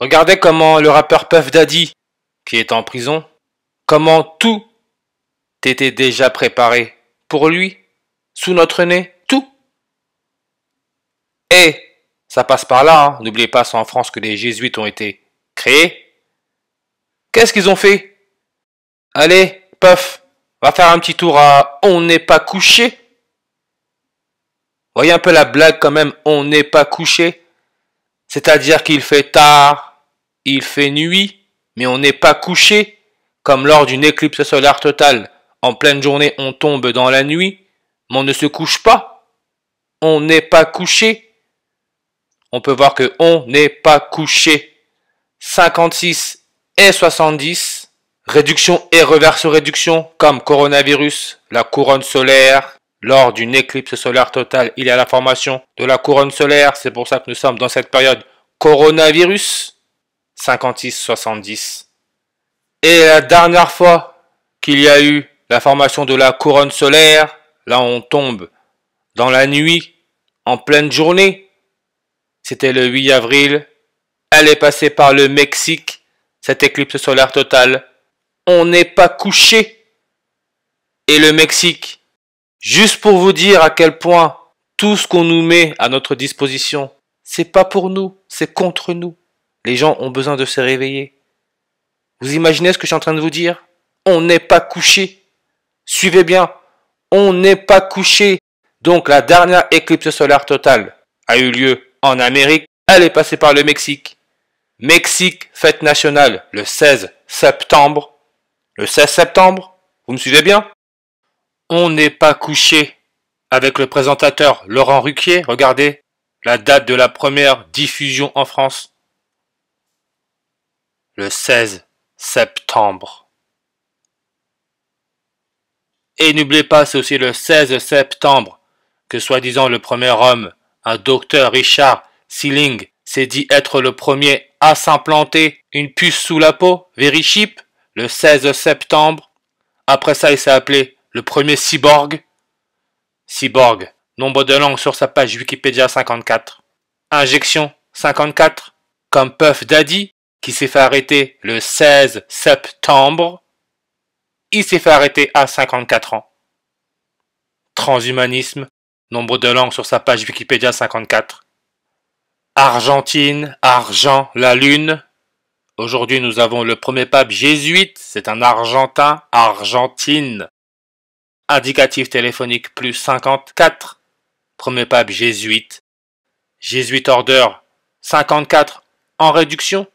Regardez comment le rappeur Puff Daddy, qui est en prison, comment tout était déjà préparé pour lui, sous notre nez, tout. Et ça passe par là, hein. N'oubliez pas, c'est en France que les jésuites ont été créés. Qu'est-ce qu'ils ont fait? Allez, Puff, va faire un petit tour à On n'est pas couché. Voyez un peu la blague quand même, on n'est pas couché. C'est-à-dire qu'il fait tard, il fait nuit, mais on n'est pas couché, comme lors d'une éclipse solaire totale. En pleine journée, on tombe dans la nuit, mais on ne se couche pas. On n'est pas couché. On peut voir que on n'est pas couché. 56 et 70. Réduction et reverse réduction, comme coronavirus, la couronne solaire. Lors d'une éclipse solaire totale, il y a la formation de la couronne solaire. C'est pour ça que nous sommes dans cette période coronavirus. 56-70. Et la dernière fois qu'il y a eu la formation de la couronne solaire, là on tombe dans la nuit, en pleine journée. C'était le 8 avril. Elle est passée par le Mexique, cette éclipse solaire totale. On n'est pas couché. Et le Mexique, juste pour vous dire à quel point tout ce qu'on nous met à notre disposition, c'est pas pour nous, c'est contre nous. Les gens ont besoin de se réveiller. Vous imaginez ce que je suis en train de vous dire? On n'est pas couché. Suivez bien. On n'est pas couché. Donc la dernière éclipse solaire totale a eu lieu en Amérique. Elle est passée par le Mexique. Mexique, fête nationale, le 16 septembre. Le 16 septembre, vous me suivez bien? On n'est pas couché. Avec le présentateur Laurent Ruquier, regardez la date de la première diffusion en France. Le 16 septembre. Et n'oubliez pas, c'est aussi le 16 septembre que soi-disant le premier homme, un docteur Richard Sealing, s'est dit être le premier à s'implanter une puce sous la peau, Verichip, le 16 septembre. Après ça, il s'est appelé le premier cyborg. Cyborg, nombre de langues sur sa page Wikipédia 54. Injection 54, comme Puff Daddy, qui s'est fait arrêter le 16 septembre. Il s'est fait arrêter à 54 ans. Transhumanisme, nombre de langues sur sa page Wikipédia 54. Argentine, argent, la lune. Aujourd'hui, nous avons le premier pape jésuite, c'est un Argentin, Argentine. Indicatif téléphonique plus 54. Premier pape jésuite. Jésuite order 54 en réduction.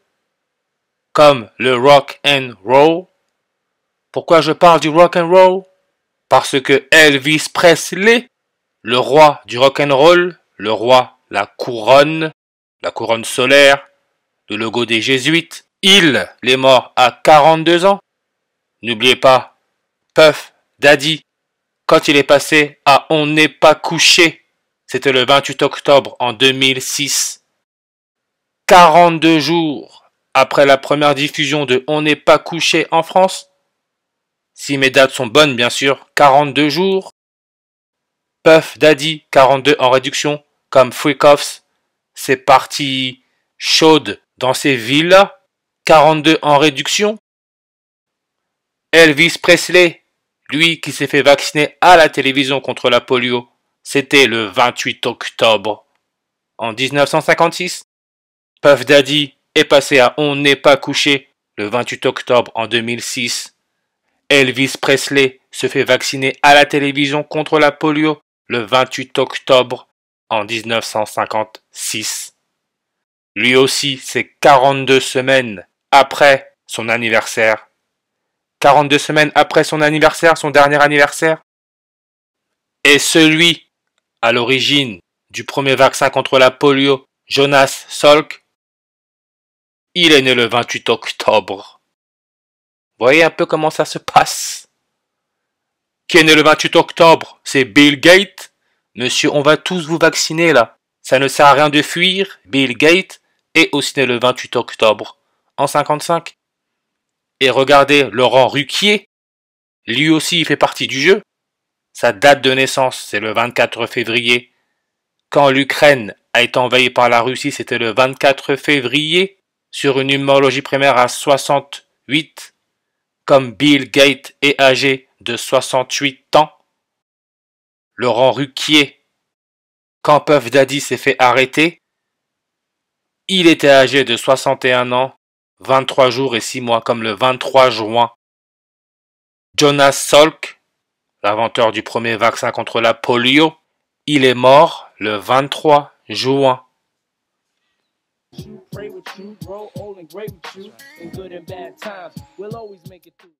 Comme le rock and roll. Pourquoi je parle du rock and roll? Parce que Elvis Presley, le roi du rock and roll, le roi, la couronne solaire, le logo des jésuites, il est mort à 42 ans. N'oubliez pas, Puff Daddy, quand il est passé à On n'est pas couché, c'était le 28 octobre en 2006. 42 jours après la première diffusion de On n'est pas couché en France. Si mes dates sont bonnes, bien sûr, 42 jours. Puff Daddy, 42 en réduction, comme Freakoffs, c'est parti chaude dans ces villes-là, 42 en réduction. Elvis Presley, lui qui s'est fait vacciner à la télévision contre la polio, c'était le 28 octobre en 1956. Puff Daddy est passé à On n'est pas couché le 28 octobre en 2006. Elvis Presley se fait vacciner à la télévision contre la polio le 28 octobre en 1956. Lui aussi, c'est 42 semaines après son anniversaire. 42 semaines après son anniversaire, son dernier anniversaire. Et celui à l'origine du premier vaccin contre la polio, Jonas Salk, il est né le 28 octobre. Voyez un peu comment ça se passe. Qui est né le 28 octobre? C'est Bill Gates. Monsieur, on va tous vous vacciner là. Ça ne sert à rien de fuir. Bill Gates est aussi né le 28 octobre en 55. Et regardez Laurent Ruquier. Lui aussi, il fait partie du jeu. Sa date de naissance, c'est le 24 février. Quand l'Ukraine a été envahie par la Russie, c'était le 24 février sur une humorologie primaire à 68, comme Bill Gates est âgé de 68 ans. Laurent Ruquier, quand Puff Daddy s'est fait arrêter, il était âgé de 61 ans, 23 jours et 6 mois, comme le 23 juin. Jonas Salk, l'inventeur du premier vaccin contre la polio, il est mort le 23 juin. Pray with you, grow old and great with you, in good and bad times, we'll always make it through.